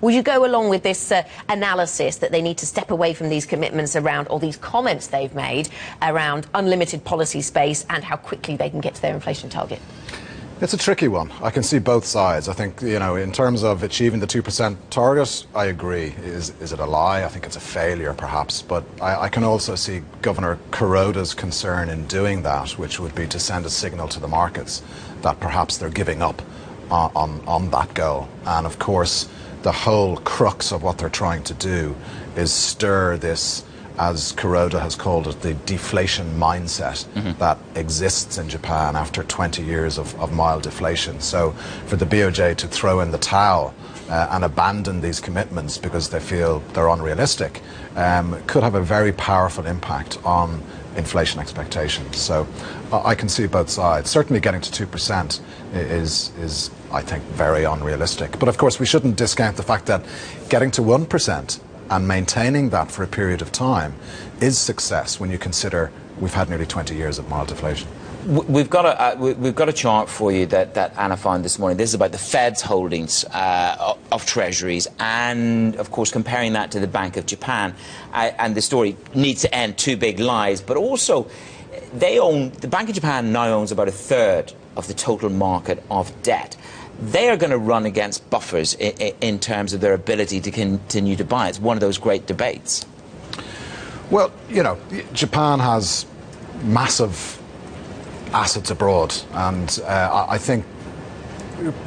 Would you go along with this analysis that they need to step away from these commitments around, or these comments they've made around unlimited policy space and how quickly they can get to their inflation target? It's a tricky one. I can see both sides. I think, you know, in terms of achieving the 2% target, I agree. Is it a lie? I think it's a failure, perhaps. But I can also see Governor Erode's concern in doing that, which would be to send a signal to the markets that perhaps they're giving up on that goal. And of course, the whole crux of what they're trying to do is stir this, as Erode has called it, the deflation mindset that exists in Japan after 20 years of mild deflation. So for the BOJ to throw in the towel and abandon these commitments because they feel they're unrealistic could have a very powerful impact on inflation expectations. So I can see both sides. Certainly getting to 2% is, I think, very unrealistic. But of course we shouldn't discount the fact that getting to 1% and maintaining that for a period of time is success when you consider we've had nearly 20 years of mild deflation. We've got a chart for you that Anna found this morning. This is about the Fed's holdings of treasuries, and of course comparing that to the Bank of Japan. And the story needs to end two big lies, but also the Bank of Japan now owns about a third of the total market of debt. They are going to run against buffers in terms of their ability to continue to buy. It's one of those great debates. Well, you know, Japan has massive assets abroad, and I think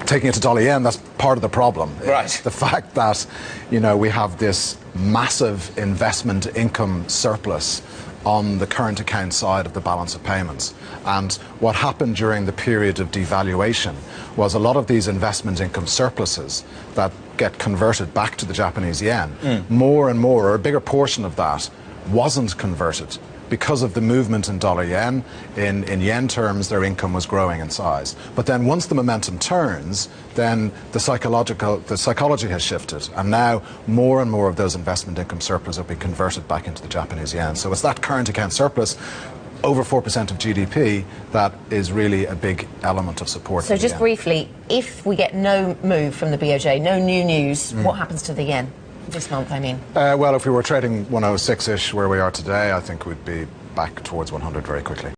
taking it to dollar yen, that's part of the problem. Right. The fact that, you know, we have this massive investment income surplus on the current account side of the balance of payments. And what happened during the period of devaluation was a lot of these investment income surpluses that get converted back to the Japanese yen, more and more, or a bigger portion of that, wasn't converted because of the movement in dollar yen. In yen terms, their income was growing in size. But then once the momentum turns, then the psychology has shifted, and now more and more of those investment income surplus will be converted back into the Japanese yen. So it's that current account surplus, over 4% of GDP, that is really a big element of support. So just briefly, if we get no move from the BOJ, no new news, what happens to the yen? This month, I mean. Well, if we were trading 106-ish where we are today, I think we'd be back towards 100 very quickly.